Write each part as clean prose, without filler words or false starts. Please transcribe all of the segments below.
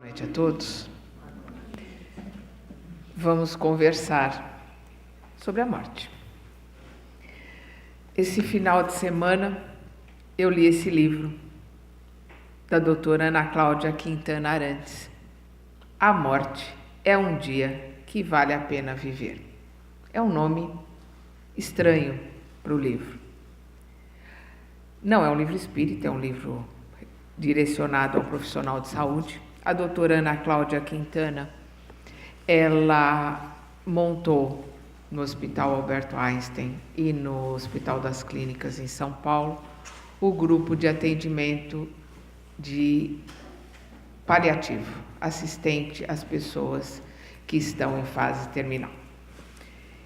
Boa noite a todos. Vamos conversar sobre a morte. Esse final de semana eu li esse livro da doutora Ana Cláudia Quintana Arantes. A morte é um dia que vale a pena viver. É um nome estranho para o livro. Não é um livro espírita, é um livro direcionado ao profissional de saúde. A doutora Ana Cláudia Quintana, ela montou no Hospital Albert Einstein e no Hospital das Clínicas em São Paulo o grupo de atendimento de paliativo, assistente às pessoas que estão em fase terminal.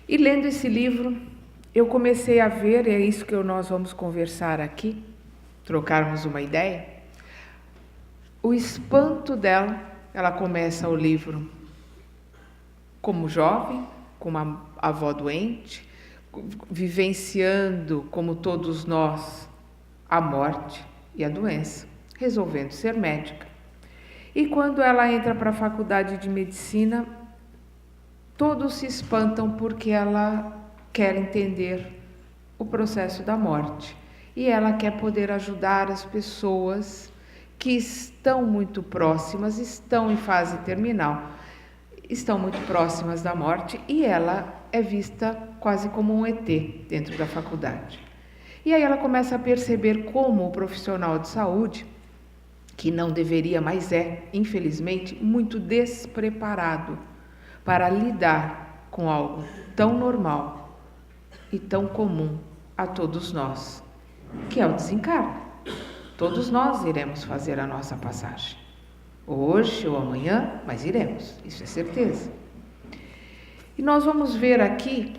E lendo esse livro, eu comecei a ver, é isso que nós vamos conversar aqui, trocarmos uma ideia, o espanto dela. Ela começa o livro como jovem, com uma avó doente, vivenciando, como todos nós, a morte e a doença, resolvendo ser médica. E quando ela entra para a faculdade de medicina, todos se espantam porque ela quer entender o processo da morte. E ela quer poder ajudar as pessoas que estão muito próximas, estão em fase terminal, estão muito próximas da morte, e ela é vista quase como um ET dentro da faculdade. E aí ela começa a perceber como o profissional de saúde, que não deveria, mas é, infelizmente, muito despreparado para lidar com algo tão normal e tão comum a todos nós, que é o desencarne. Todos nós iremos fazer a nossa passagem, hoje ou amanhã, mas iremos, isso é certeza. E nós vamos ver aqui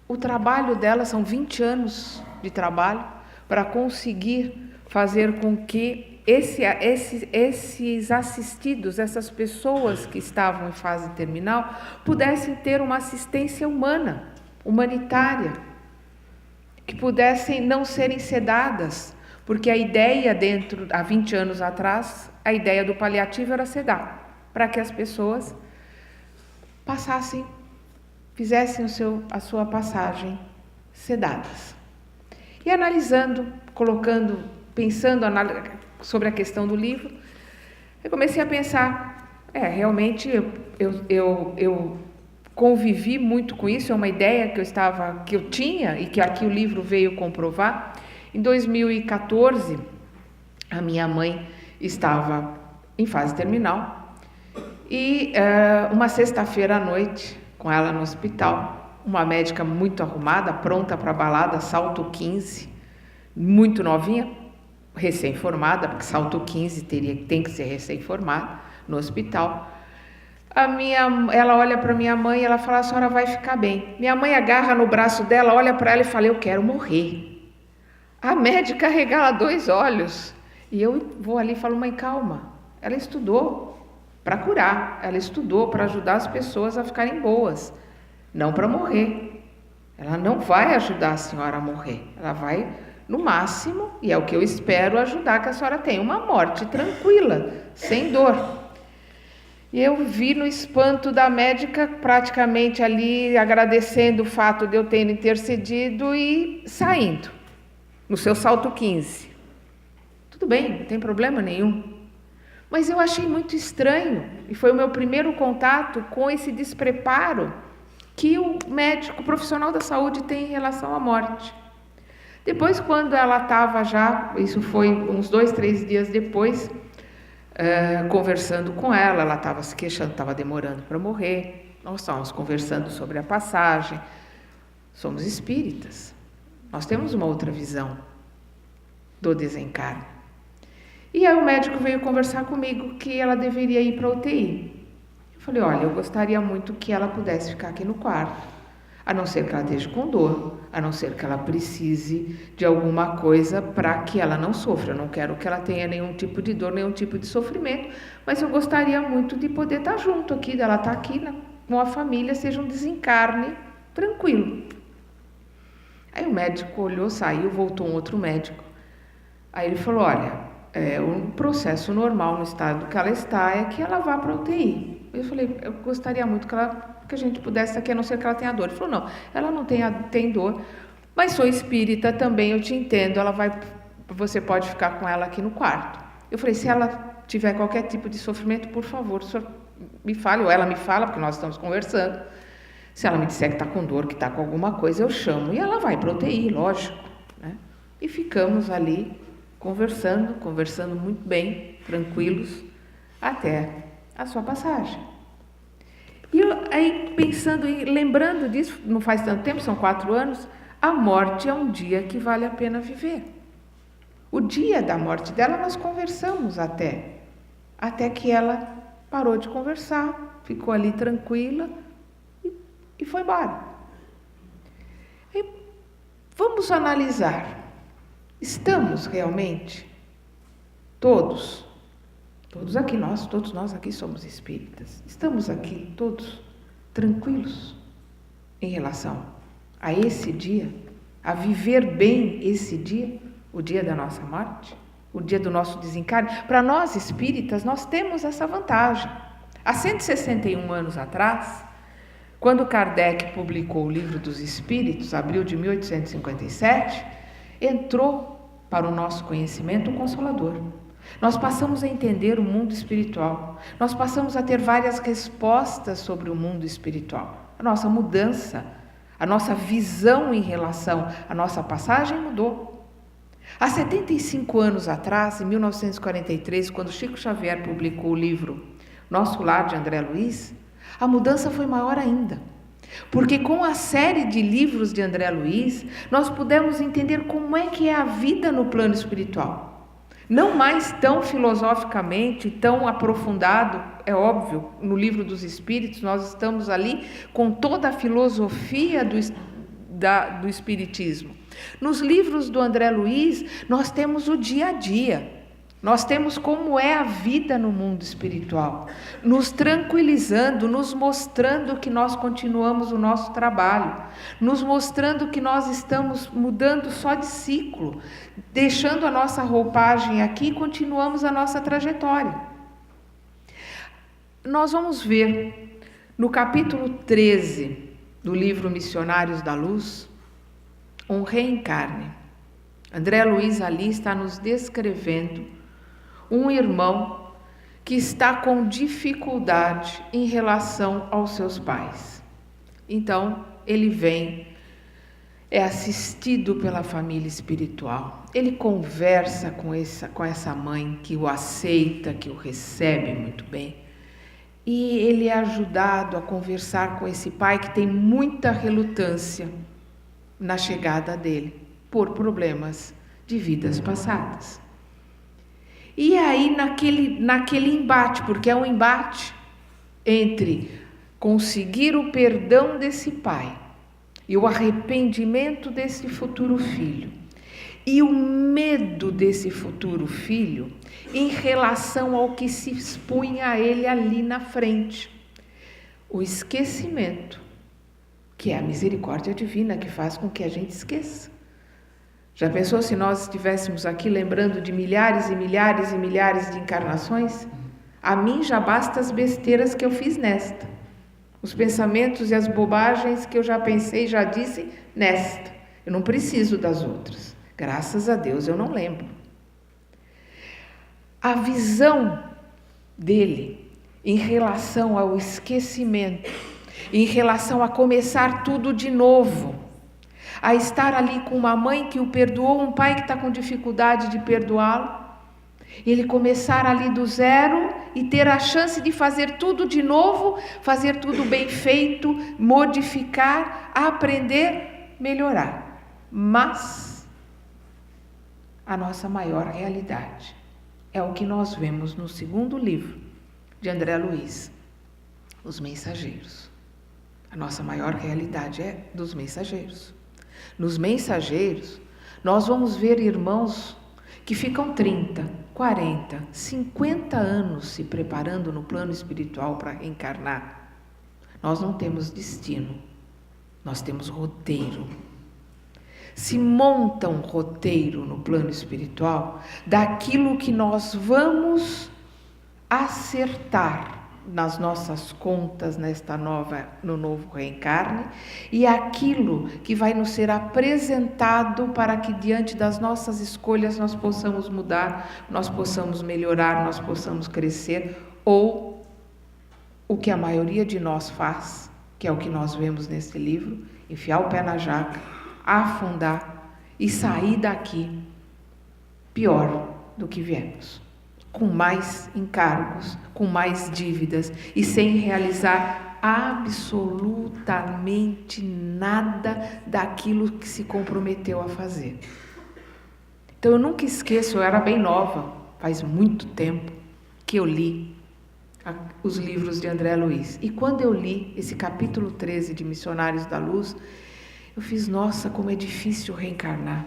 o trabalho dela, são 20 anos de trabalho para conseguir fazer com que esses assistidos, essas pessoas que estavam em fase terminal, pudessem ter uma assistência humana, humanitária, que pudessem não serem sedadas, porque a ideia há 20 anos atrás, a ideia do paliativo era sedar, para que as pessoas passassem, fizessem a sua passagem sedadas. E analisando, pensando sobre a questão do livro, eu comecei a pensar, realmente eu convivi muito com isso, é uma ideia que eu tinha e que aqui o livro veio comprovar. Em 2014, a minha mãe estava em fase terminal e uma sexta-feira à noite, com ela no hospital, uma médica muito arrumada, pronta para a balada, salto 15, muito novinha, recém-formada, porque salto 15 tem que ser recém-formada no hospital. Ela olha para minha mãe e ela fala: a senhora vai ficar bem. Minha mãe agarra no braço dela, olha para ela e fala: eu quero morrer. A médica regala 2 olhos e eu vou ali e falo: mãe, calma. Ela estudou para curar, ela estudou para ajudar as pessoas a ficarem boas, não para morrer. Ela não vai ajudar a senhora a morrer, ela vai, no máximo, e é o que eu espero, ajudar que a senhora tenha uma morte tranquila, sem dor. E eu vi no espanto da médica, praticamente ali, agradecendo o fato de eu ter intercedido e saindo no seu salto 15. Tudo bem, não tem problema nenhum. Mas eu achei muito estranho, e foi o meu primeiro contato com esse despreparo que o médico, o profissional da saúde, tem em relação à morte. Depois, quando ela estava já, isso foi uns 2, 3 dias depois, conversando com ela estava se queixando, estava demorando para morrer, nós estávamos conversando sobre a passagem. Somos espíritas, nós temos uma outra visão do desencarne. E aí o médico veio conversar comigo que ela deveria ir para a UTI. Eu falei: olha, eu gostaria muito que ela pudesse ficar aqui no quarto, a não ser que ela esteja com dor, a não ser que ela precise de alguma coisa para que ela não sofra. Eu não quero que ela tenha nenhum tipo de dor, nenhum tipo de sofrimento, mas eu gostaria muito de poder estar junto aqui, dela estar aqui com a família, seja um desencarne tranquilo. Aí o médico olhou, saiu, voltou um outro médico. Aí ele falou: olha, o processo normal no estado que ela está é que ela vá para a UTI. Eu falei, eu gostaria muito que a gente pudesse aqui, a não ser que ela tenha dor. Ele falou, não, ela não tem dor, mas sou espírita também, eu te entendo, você pode ficar com ela aqui no quarto. Eu falei, se ela tiver qualquer tipo de sofrimento, por favor, o senhor me fale, ou ela me fala, porque nós estamos conversando. Se ela me disser que está com dor, que está com alguma coisa, eu chamo. E ela vai para a UTI, lógico, né? E ficamos ali conversando muito bem, tranquilos, até a sua passagem. E eu, aí pensando e lembrando disso, não faz tanto tempo, são 4 anos, a morte é um dia que vale a pena viver. O dia da morte dela nós conversamos até que ela parou de conversar, ficou ali tranquila e foi embora. E vamos analisar, estamos realmente todos aqui, todos nós aqui somos espíritas, estamos aqui todos tranquilos em relação a esse dia, a viver bem esse dia, o dia da nossa morte, o dia do nosso desencarne? Para nós espíritas, nós temos essa vantagem. Há 161 anos atrás, quando Kardec publicou o Livro dos Espíritos, abril de 1857, entrou para o nosso conhecimento o Consolador. Nós passamos a entender o mundo espiritual, nós passamos a ter várias respostas sobre o mundo espiritual. A nossa mudança, a nossa visão em relação à nossa passagem mudou. Há 75 anos atrás, em 1943, quando Chico Xavier publicou o livro Nosso Lar, de André Luiz, a mudança foi maior ainda, porque com a série de livros de André Luiz, nós pudemos entender como é que é a vida no plano espiritual. Não mais tão filosoficamente, tão aprofundado, é óbvio, no Livro dos Espíritos, nós estamos ali com toda a filosofia do Espiritismo. Nos livros do André Luiz, nós temos o dia a dia. Nós temos como é a vida no mundo espiritual, nos tranquilizando, nos mostrando que nós continuamos o nosso trabalho, nos mostrando que nós estamos mudando só de ciclo, deixando a nossa roupagem aqui e continuamos a nossa trajetória. Nós vamos ver no capítulo 13 do livro Missionários da Luz, um reencarne. André Luiz ali está nos descrevendo um irmão que está com dificuldade em relação aos seus pais. Então, ele vem, é assistido pela família espiritual. Ele conversa com essa mãe que o aceita, que o recebe muito bem. E ele é ajudado a conversar com esse pai que tem muita relutância na chegada dele, por problemas de vidas passadas. E aí, naquele embate, porque é um embate entre conseguir o perdão desse pai e o arrependimento desse futuro filho, e o medo desse futuro filho em relação ao que se expunha a ele ali na frente. O esquecimento, que é a misericórdia divina que faz com que a gente esqueça. Já pensou se nós estivéssemos aqui lembrando de milhares e milhares e milhares de encarnações? A mim já basta as besteiras que eu fiz nesta, os pensamentos e as bobagens que eu já pensei, já disse nesta. Eu não preciso das outras. Graças a Deus eu não lembro. A visão dele em relação ao esquecimento, em relação a começar tudo de novo, a estar ali com uma mãe que o perdoou, um pai que está com dificuldade de perdoá-lo, ele começar ali do zero e ter a chance de fazer tudo de novo, fazer tudo bem feito, modificar, aprender, melhorar. Mas a nossa maior realidade é o que nós vemos no segundo livro de André Luiz, Os Mensageiros. A nossa maior realidade é dos mensageiros. Nos mensageiros, nós vamos ver irmãos que ficam 30, 40, 50 anos se preparando no plano espiritual para reencarnar. Nós não temos destino, nós temos roteiro. se monta um roteiro no plano espiritual daquilo que nós vamos acertar nas nossas contas no novo reencarne, e aquilo que vai nos ser apresentado para que diante das nossas escolhas nós possamos mudar, nós possamos melhorar, nós possamos crescer, ou o que a maioria de nós faz, que é o que nós vemos nesse livro, enfiar o pé na jaca, afundar e sair daqui pior do que viemos, com mais encargos, com mais dívidas e sem realizar absolutamente nada daquilo que se comprometeu a fazer. Então eu nunca esqueço, eu era bem nova, faz muito tempo que eu li os livros de André Luiz. E quando eu li esse capítulo 13 de Missionários da Luz, eu fiz, nossa, como é difícil reencarnar.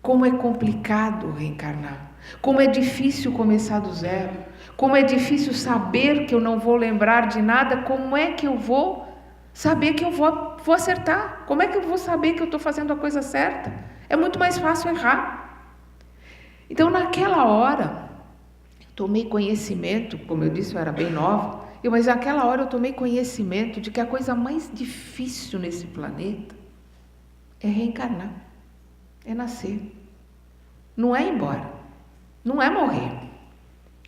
Como é complicado reencarnar. Como é difícil começar do zero. Como é difícil saber que eu não vou lembrar de nada. Como é que eu vou saber que eu vou acertar? Como é que eu vou saber que eu estou fazendo a coisa certa? É muito mais fácil errar. Então, naquela hora, tomei conhecimento, como eu disse, eu era bem nova, mas naquela hora eu tomei conhecimento de que a coisa mais difícil nesse planeta é reencarnar, é nascer. Não é ir embora, não é morrer.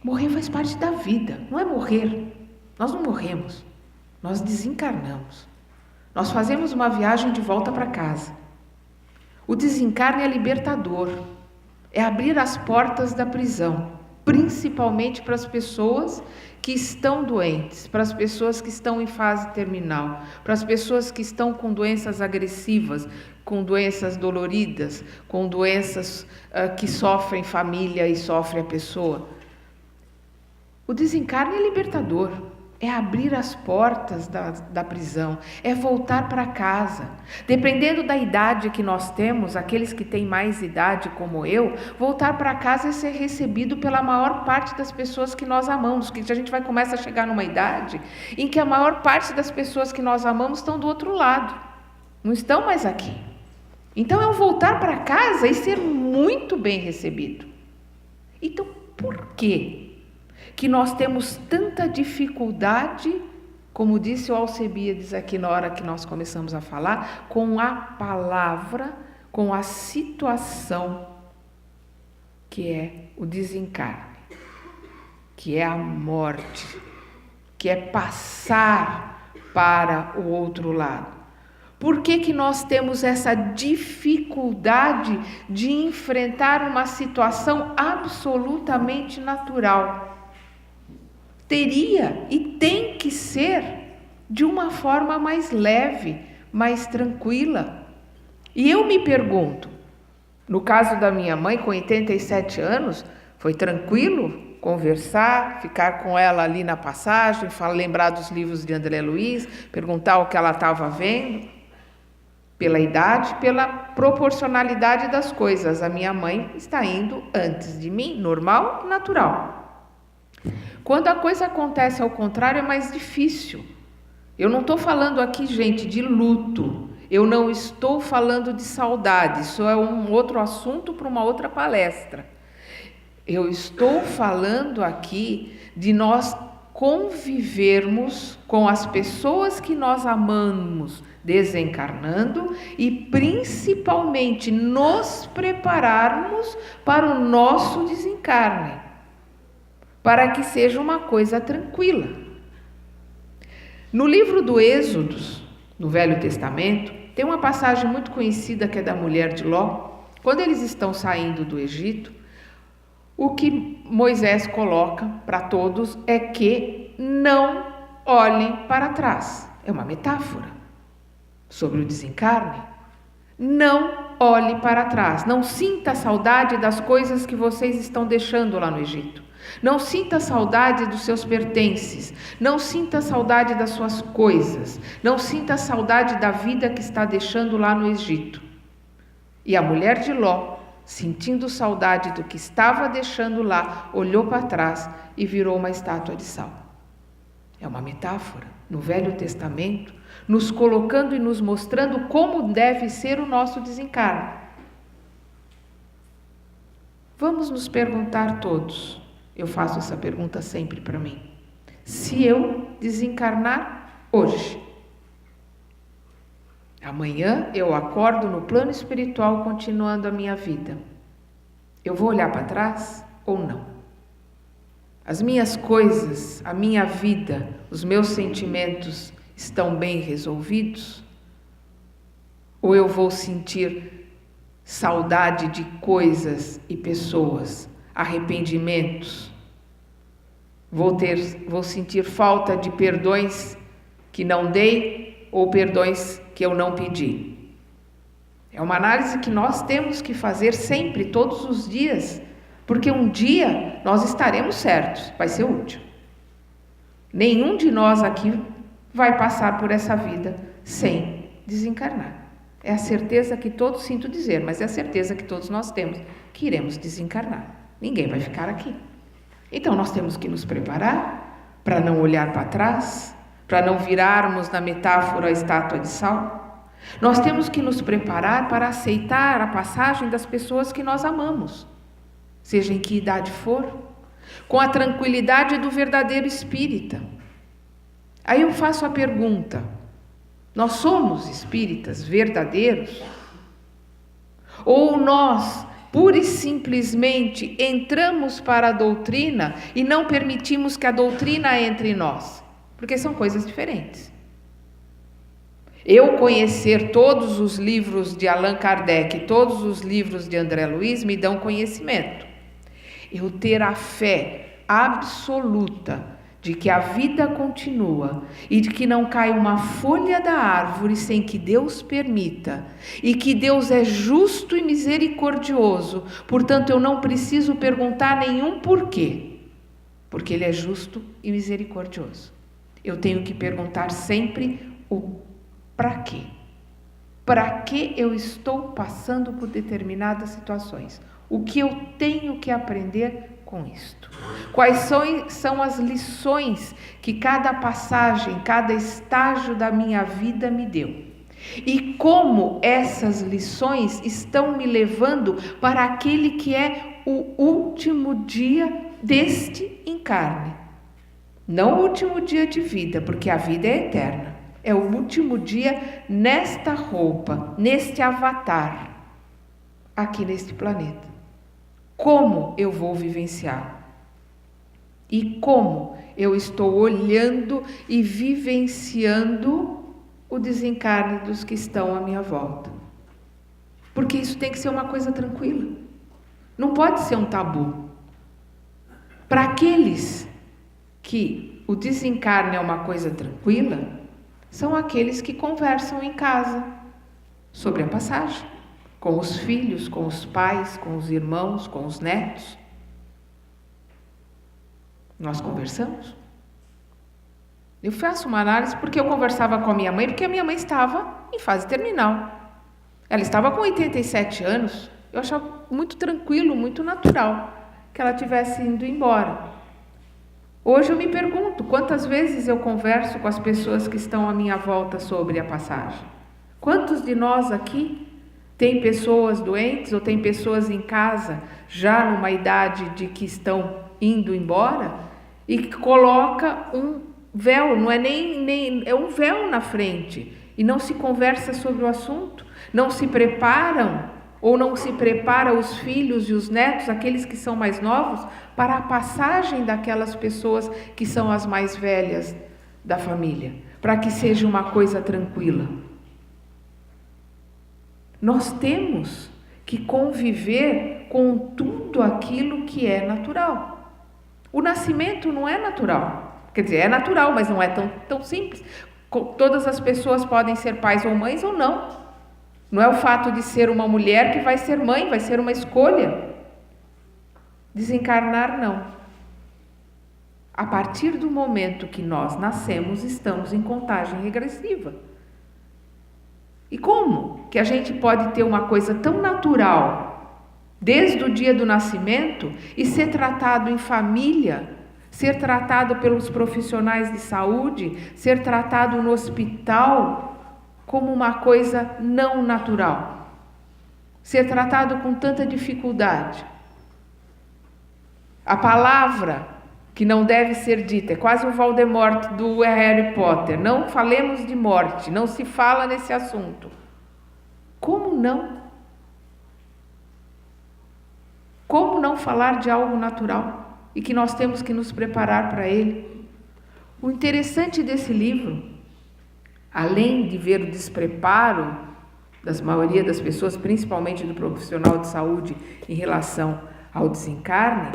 Morrer faz parte da vida, não é morrer. Nós não morremos, nós desencarnamos. Nós fazemos uma viagem de volta para casa. O desencarne é libertador, é abrir as portas da prisão, principalmente para as pessoas que estão doentes, para as pessoas que estão em fase terminal, para as pessoas que estão com doenças agressivas, com doenças doloridas, com doenças que sofrem família e sofre a pessoa. O desencarne é libertador, é abrir as portas da prisão, é voltar para casa. Dependendo da idade que nós temos, aqueles que têm mais idade como eu, voltar para casa é ser recebido pela maior parte das pessoas que nós amamos, que a gente vai começar a chegar numa idade em que a maior parte das pessoas que nós amamos estão do outro lado, não estão mais aqui. Então é um voltar para casa e ser muito bem recebido. Então por quê que nós temos tanta dificuldade, como disse o Alcebiades aqui na hora que nós começamos a falar, com a palavra, com a situação que é o desencarne, que é a morte, que é passar para o outro lado? Por que nós temos essa dificuldade de enfrentar uma situação absolutamente natural? Teria e tem que ser de uma forma mais leve, mais tranquila. E eu me pergunto, no caso da minha mãe, com 87 anos, foi tranquilo conversar, ficar com ela ali na passagem, lembrar dos livros de André Luiz, perguntar o que ela estava vendo? Pela idade, pela proporcionalidade das coisas. A minha mãe está indo antes de mim, normal, natural. Quando a coisa acontece ao contrário, é mais difícil. Eu não estou falando aqui, gente, de luto. Eu não estou falando de saudade. Isso é um outro assunto para uma outra palestra. Eu estou falando aqui de nós convivermos com as pessoas que nós amamos desencarnando e principalmente nos prepararmos para o nosso desencarne, para que seja uma coisa tranquila. No livro do Êxodo, no Velho Testamento, tem uma passagem muito conhecida que é da mulher de Ló. Quando eles estão saindo do Egito, o que Moisés coloca para todos é que não olhem para trás. É uma metáfora sobre o desencarne. Não olhe para trás. Não sinta saudade das coisas que vocês estão deixando lá no Egito. Não sinta saudade dos seus pertences. Não sinta saudade das suas coisas. Não sinta saudade da vida que está deixando lá no Egito. E a mulher de Ló, sentindo saudade do que estava deixando lá, olhou para trás e virou uma estátua de sal. É uma metáfora, no Velho Testamento, nos colocando e nos mostrando como deve ser o nosso desencarne. Vamos nos perguntar todos, eu faço essa pergunta sempre para mim, se eu desencarnar hoje, amanhã eu acordo no plano espiritual continuando a minha vida, eu vou olhar para trás ou não? As minhas coisas, a minha vida, os meus sentimentos estão bem resolvidos? Ou eu vou sentir saudade de coisas e pessoas, arrependimentos? Vou sentir falta de perdões que não dei ou perdões que eu não pedi? É uma análise que nós temos que fazer sempre, todos os dias, porque um dia nós estaremos certos, vai ser o último. Nenhum de nós aqui vai passar por essa vida sem desencarnar. É a certeza que todos, sinto dizer, mas é a certeza que todos nós temos, que iremos desencarnar. Ninguém vai ficar aqui. Então nós temos que nos preparar para não olhar para trás, para não virarmos na metáfora a estátua de sal. Nós temos que nos preparar para aceitar a passagem das pessoas que nós amamos, seja em que idade for, com a tranquilidade do verdadeiro espírita. Aí eu faço a pergunta: nós somos espíritas verdadeiros? Ou nós, pura e simplesmente, entramos para a doutrina e não permitimos que a doutrina entre em nós? Porque são coisas diferentes. Eu conhecer todos os livros de Allan Kardec, todos os livros de André Luiz me dão conhecimento. Eu ter a fé absoluta de que a vida continua e de que não cai uma folha da árvore sem que Deus permita, e que Deus é justo e misericordioso, portanto eu não preciso perguntar nenhum porquê, porque Ele é justo e misericordioso. Eu tenho que perguntar sempre o para quê? Para que eu estou passando por determinadas situações? O que eu tenho que aprender com isto? Quais são as lições que cada passagem, cada estágio da minha vida me deu? E como essas lições estão me levando para aquele que é o último dia deste encarne? Não o último dia de vida, porque a vida é eterna. É o último dia nesta roupa, neste avatar, aqui neste planeta. Como eu vou vivenciar? E como eu estou olhando e vivenciando o desencarne dos que estão à minha volta? Porque isso tem que ser uma coisa tranquila. Não pode ser um tabu. Para aqueles que o desencarne é uma coisa tranquila, são aqueles que conversam em casa sobre a passagem, com os filhos, com os pais, com os irmãos, com os netos. Nós conversamos. Eu faço uma análise porque eu conversava com a minha mãe, porque a minha mãe estava em fase terminal. Ela estava com 87 anos, eu achava muito tranquilo, muito natural que ela tivesse indo embora. Hoje eu me pergunto, quantas vezes eu converso com as pessoas que estão à minha volta sobre a passagem? Quantos de nós aqui tem pessoas doentes ou tem pessoas em casa já numa idade de que estão indo embora e que coloca um véu, não é nem é um véu na frente e não se conversa sobre o assunto, não se preparam ou não se prepara os filhos e os netos, aqueles que são mais novos, para a passagem daquelas pessoas que são as mais velhas da família, para que seja uma coisa tranquila. Nós temos que conviver com tudo aquilo que é natural. O nascimento não é natural, quer dizer, é natural, mas não é tão simples. Todas as pessoas podem ser pais ou mães ou não. Não é o fato de ser uma mulher que vai ser mãe, vai ser uma escolha. Desencarnar, não. A partir do momento que nós nascemos, estamos em contagem regressiva. E como que a gente pode ter uma coisa tão natural, desde o dia do nascimento, e ser tratado em família ser tratado pelos profissionais de saúde, ser tratado no hospital como uma coisa não natural, ser tratado com tanta dificuldade. A palavra que não deve ser dita, é quase o Voldemort do Harry Potter, não falemos de morte, não se fala nesse assunto. Como não? Como não falar de algo natural e que nós temos que nos preparar para ele? O interessante desse livro, além de ver o despreparo da maioria das pessoas, principalmente do profissional de saúde, em relação ao desencarne,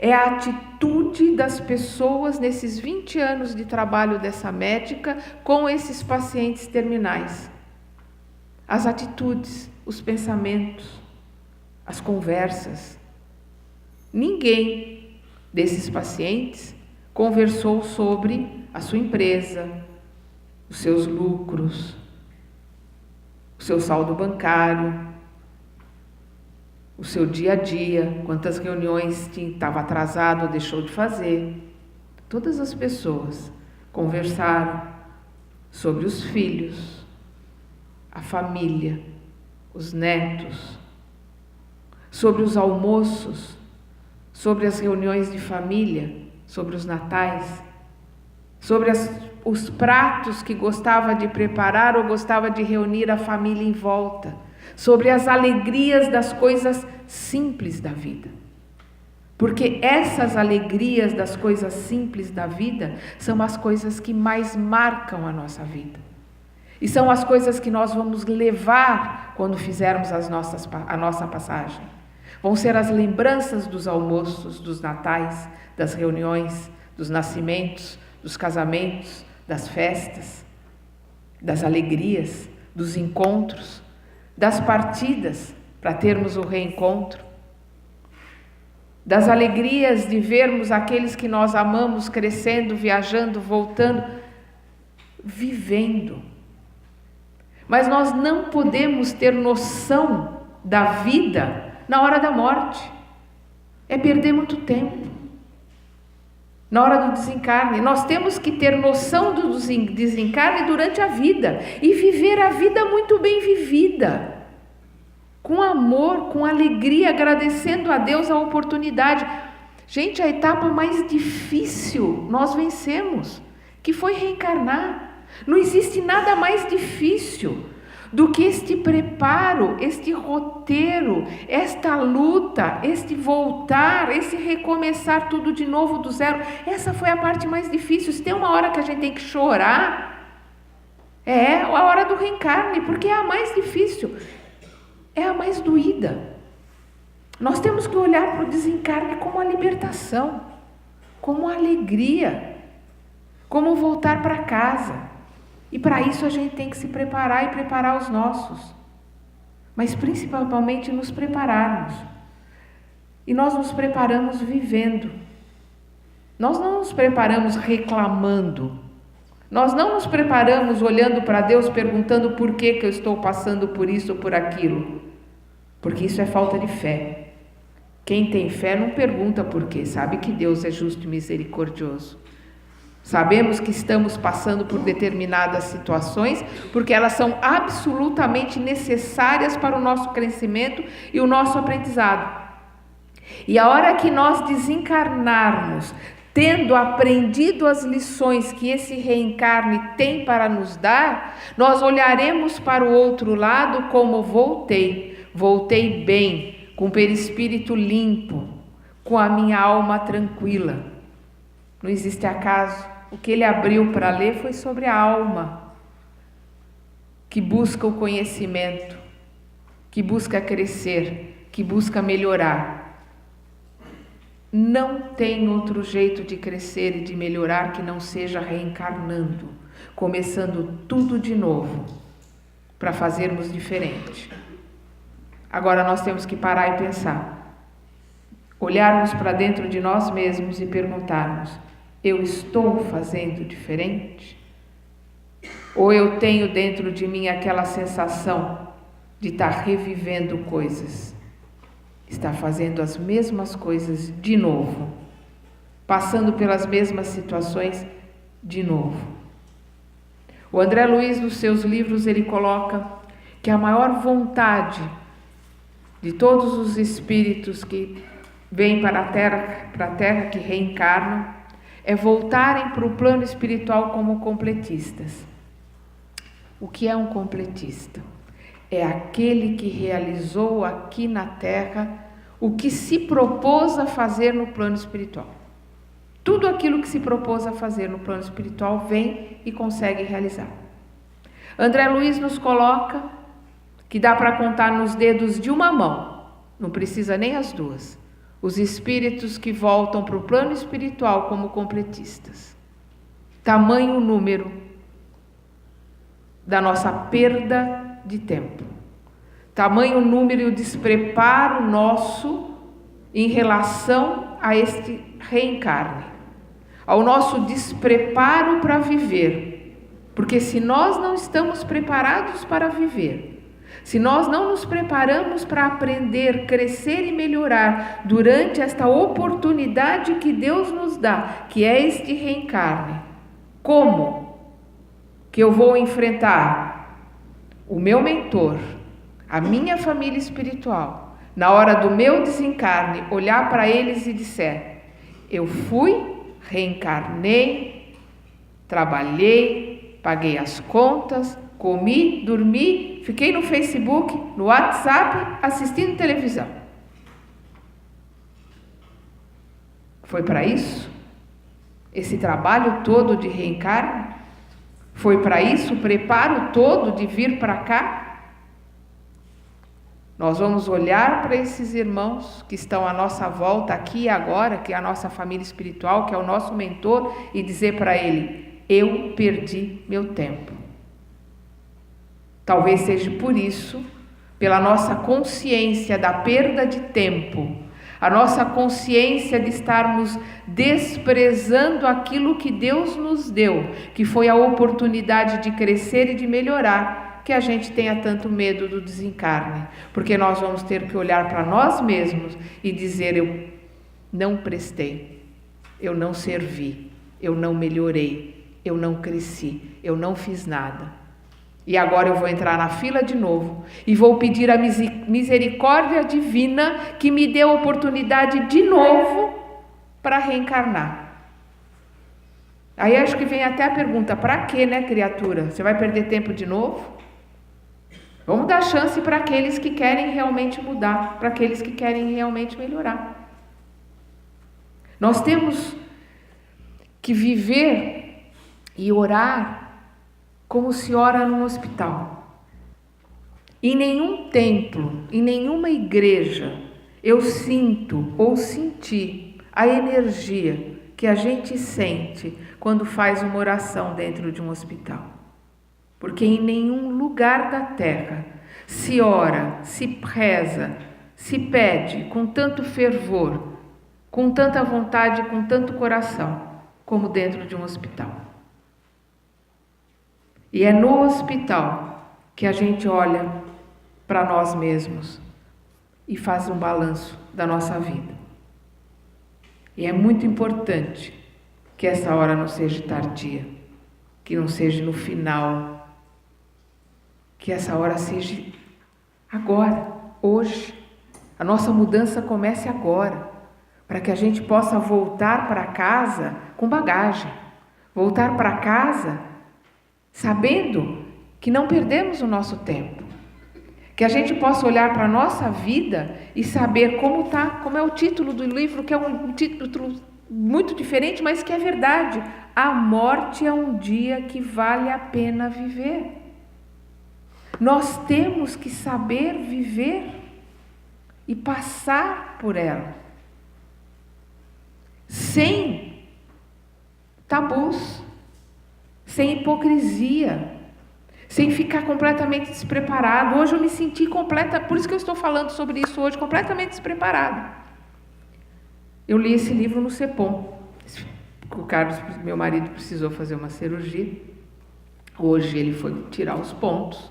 é a atitude das pessoas nesses 20 anos de trabalho dessa médica com esses pacientes terminais. As atitudes, os pensamentos, as conversas. Ninguém desses pacientes conversou sobre a sua empresa, os seus lucros, o seu saldo bancário, o seu dia a dia, quantas reuniões estava atrasado ou deixou de fazer. Todas as pessoas conversaram sobre os filhos, a família, os netos, sobre os almoços, sobre as reuniões de família, sobre os natais, sobre os pratos que gostava de preparar ou gostava de reunir a família em volta, sobre as alegrias das coisas simples da vida. Porque essas alegrias das coisas simples da vida são as coisas que mais marcam a nossa vida. E são as coisas que nós vamos levar quando fizermos a nossa passagem. Vão ser as lembranças dos almoços, dos natais, das reuniões, dos nascimentos, dos casamentos, das festas, das alegrias, dos encontros, das partidas para termos o reencontro, das alegrias de vermos aqueles que nós amamos crescendo, viajando, voltando, vivendo. Mas nós não podemos ter noção da vida na hora da morte. É perder muito tempo. Na hora do desencarne, nós temos que ter noção do desencarne durante a vida e viver a vida muito bem vivida, com amor, com alegria, agradecendo a Deus a oportunidade. Gente, a etapa mais difícil nós vencemos, que foi reencarnar. Não existe nada mais difícil do que este preparo, este roteiro, esta luta, este voltar, esse recomeçar tudo de novo do zero. Essa foi a parte mais difícil. Se tem uma hora que a gente tem que chorar, é a hora do reencarne, porque é a mais difícil, é a mais doída. Nós temos que olhar para o desencarne como a libertação, como a alegria, como voltar para casa. E para isso a gente tem que se preparar e preparar os nossos. Mas principalmente nos prepararmos. E nós nos preparamos vivendo. Nós não nos preparamos reclamando. Nós não nos preparamos olhando para Deus perguntando por que eu estou passando por isso ou por aquilo. Porque isso é falta de fé. Quem tem fé não pergunta por quê, sabe que Deus é justo e misericordioso. Sabemos que estamos passando por determinadas situações, porque elas são absolutamente necessárias para o nosso crescimento e o nosso aprendizado. E a hora que nós desencarnarmos, tendo aprendido as lições que esse reencarne tem para nos dar, nós olharemos para o outro lado como voltei bem, com o perispírito limpo, com a minha alma tranquila. Não existe acaso. O que ele abriu para ler foi sobre a alma, que busca o conhecimento, que busca crescer, que busca melhorar. Não tem outro jeito de crescer e de melhorar que não seja reencarnando, começando tudo de novo, para fazermos diferente. Agora nós temos que parar e pensar, olharmos para dentro de nós mesmos e perguntarmos: eu estou fazendo diferente? Ou eu tenho dentro de mim aquela sensação de estar revivendo coisas, estar fazendo as mesmas coisas de novo? passando pelas mesmas situações de novo. O André Luiz, nos seus livros, ele coloca que a maior vontade de todos os espíritos que vêm para a Terra, que reencarnam, é voltarem para o plano espiritual como completistas. O que é um completista? É aquele que realizou aqui na Terra o que se propôs a fazer no plano espiritual. Tudo aquilo que se propôs a fazer no plano espiritual vem e consegue realizar. André Luiz nos coloca que dá para contar nos dedos de uma mão, não precisa nem as duas, os espíritos que voltam para o plano espiritual como completistas. Tamanho número da nossa perda de tempo. Tamanho número e o despreparo nosso em relação a este reencarne, ao nosso despreparo para viver. Porque se nós não estamos preparados para viver, se nós não nos preparamos para aprender, crescer e melhorar durante esta oportunidade que Deus nos dá, que é este reencarne, como que eu vou enfrentar o meu mentor, a minha família espiritual, na hora do meu desencarne, olhar para eles e disser: eu fui, reencarnei, trabalhei, paguei as contas, comi, dormi, fiquei no Facebook, no WhatsApp, assistindo televisão. Foi para isso? Esse trabalho todo de reencarne? Foi para isso o preparo todo de vir para cá? Nós vamos olhar para esses irmãos que estão à nossa volta aqui e agora, que é a nossa família espiritual, que é o nosso mentor, e dizer para ele: eu perdi meu tempo. Talvez seja por isso, pela nossa consciência da perda de tempo, a nossa consciência de estarmos desprezando aquilo que Deus nos deu, que foi a oportunidade de crescer e de melhorar, que a gente tenha tanto medo do desencarne, porque nós vamos ter que olhar para nós mesmos e dizer: eu não prestei, eu não servi, eu não melhorei, eu não cresci, eu não fiz nada. E agora eu vou entrar na fila de novo e vou pedir a misericórdia divina que me dê a oportunidade de novo para reencarnar. Aí acho que vem até a pergunta: para quê, né, criatura? Você vai perder tempo de novo? Vamos dar chance para aqueles que querem realmente mudar, para aqueles que querem realmente melhorar. Nós temos que viver e orar como se ora num hospital. Em nenhum templo, em nenhuma igreja, eu sinto ou senti a energia que a gente sente quando faz uma oração dentro de um hospital. Porque em nenhum lugar da terra se ora, se reza, se pede com tanto fervor, com tanta vontade, com tanto coração, como dentro de um hospital. E é no hospital que a gente olha para nós mesmos e faz um balanço da nossa vida. E é muito importante que essa hora não seja tardia, que não seja no final, que essa hora seja agora, hoje. A nossa mudança comece agora, para que a gente possa voltar para casa com bagagem, voltar para casa sabendo que não perdemos o nosso tempo, que a gente possa olhar para a nossa vida e saber como tá, como é o título do livro, que é um título muito diferente, mas que é verdade. A morte é um dia que vale a pena viver. Nós temos que saber viver e passar por ela, sem tabus, sem hipocrisia, sem ficar completamente despreparado. Hoje eu me senti por isso que eu estou falando sobre isso hoje, completamente despreparado. Eu li esse livro no CEPOM. O Carlos, meu marido, precisou fazer uma cirurgia. Hoje ele foi tirar os pontos.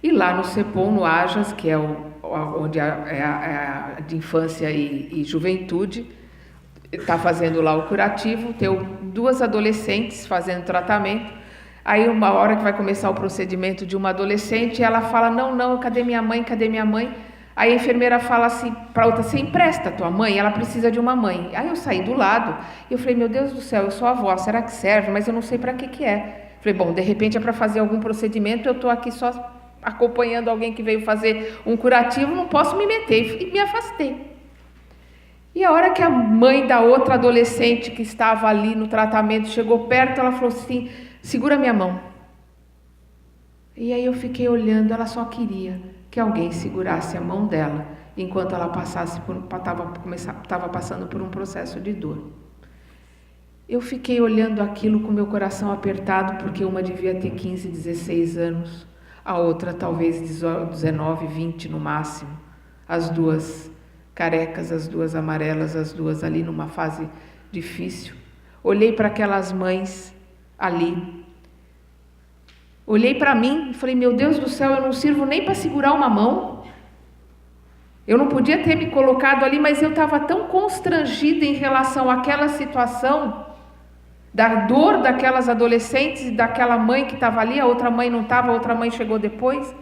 E lá no CEPOM, no AJAS, que é onde é a de infância e juventude, está fazendo lá o curativo, tem 2 adolescentes fazendo tratamento. Aí uma hora que vai começar o procedimento de uma adolescente, ela fala, não, cadê minha mãe? Aí a enfermeira fala assim para outra, você empresta a tua mãe? Ela precisa de uma mãe. Aí eu saí do lado e eu falei, meu Deus do céu, eu sou avó, será que serve? Mas eu não sei para que é. Falei, bom, de repente é para fazer algum procedimento, eu estou aqui só acompanhando alguém que veio fazer um curativo, não posso me meter. E me afastei. E a hora que a mãe da outra adolescente que estava ali no tratamento chegou perto, ela falou assim, segura minha mão. E aí eu fiquei olhando, ela só queria que alguém segurasse a mão dela, enquanto ela estava passando por um processo de dor. Eu fiquei olhando aquilo com meu coração apertado, porque uma devia ter 15, 16 anos, a outra talvez 19, 20 no máximo, as 2 carecas, as 2 amarelas, as 2 ali numa fase difícil. Olhei para aquelas mães ali, olhei para mim e falei, meu Deus do céu, eu não sirvo nem para segurar uma mão. Eu não podia ter me colocado ali, mas eu estava tão constrangida em relação àquela situação, da dor daquelas adolescentes e daquela mãe que estava ali, a outra mãe não estava, a outra mãe chegou depois,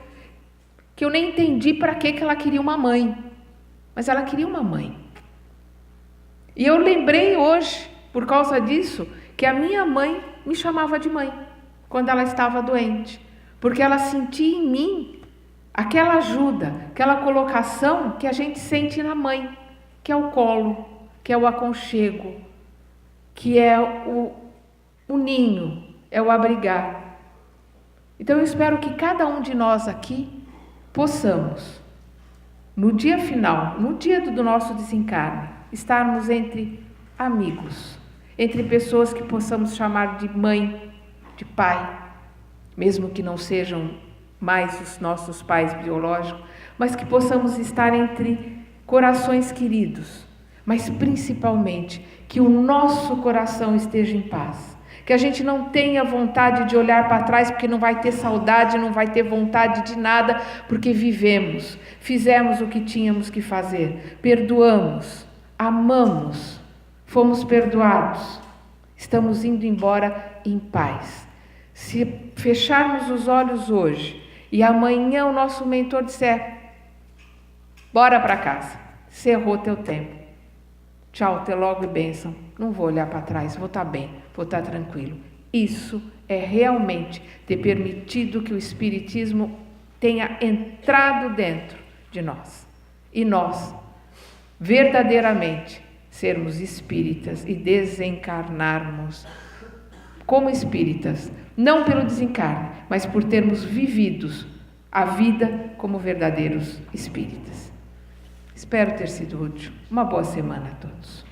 que eu nem entendi para que ela queria uma mãe. Mas ela queria uma mãe. E eu lembrei hoje, por causa disso, que a minha mãe me chamava de mãe, quando ela estava doente. Porque ela sentia em mim aquela ajuda, aquela colocação que a gente sente na mãe, que é o colo, que é o aconchego, que é o ninho, é o abrigar. Então eu espero que cada um de nós aqui possamos, no dia final, no dia do nosso desencarne, estarmos entre amigos, entre pessoas que possamos chamar de mãe, de pai, mesmo que não sejam mais os nossos pais biológicos, mas que possamos estar entre corações queridos, mas principalmente que o nosso coração esteja em paz. Que a gente não tenha vontade de olhar para trás, porque não vai ter saudade, não vai ter vontade de nada, porque vivemos, fizemos o que tínhamos que fazer, perdoamos, amamos, fomos perdoados, estamos indo embora em paz. Se fecharmos os olhos hoje e amanhã o nosso mentor disser, bora para casa, cerrou teu tempo, tchau, até logo e bênção, não vou olhar para trás, vou estar bem, vou estar tranquilo. Isso é realmente ter permitido que o Espiritismo tenha entrado dentro de nós. E nós, verdadeiramente, sermos espíritas e desencarnarmos como espíritas, não pelo desencarne, mas por termos vividos a vida como verdadeiros espíritas. Espero ter sido útil. Uma boa semana a todos.